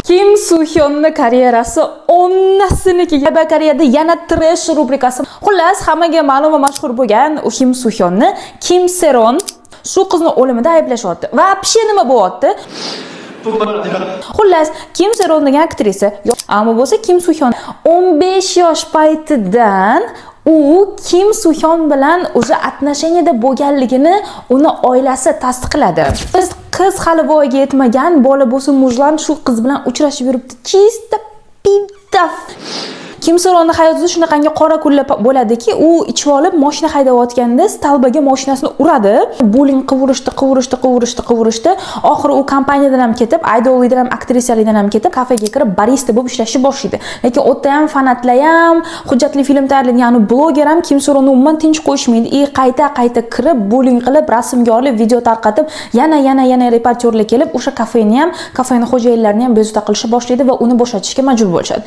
Kim Soo-hyunning karyerasi onnasinikiga. Koreyada yana trash rubrikasi. Xullas, hammaga ma'lum va mashhur bo'lgan Kim Soo-hyunni Kim Seron shu qizni o'limida ayblashyapti. Va pishi nima bo'lyapti? Xullas, Kim Seron degan aktrisa, ammo bo'lsa Kim Soo-hyun 15 yosh paytidan u Kim Soo-hyun bilan o'zi отношенияda bo'lganligini uni oilasi tasdiqladi. Qiz hali voyaga yetmagan, bola bo'lsa mujlan shu qiz bilan uchrashib yuribdi. Chista pidaf. Kim Seronning hayotida shunaqangi qora kunlar bo'ladiki, u ichib olib mashina haydayotganda stalbaga mashinasini uradi. Buling qivurishdi. Oxiri u kompaniyadan ham ketib, idollikdan ham, aktrisalikdan ham ketib, kafega kirib barista bo'lib ishlashni boshlaydi. Lekin o'tda ham fanatlar ham, hujjatli film tayyorlaydigan, ya'ni bloger ham Kim Seonni umuman tinch qo'yishmaydi. Qayta kirib, buling qilib, rasmga olib, video tarqatib, yana reportyorlar kelib, o'sha kafeni xo'jayinlarini ham bezovta qilishni boshlaydi va uni bo'shatishga majbur bo'lishadi.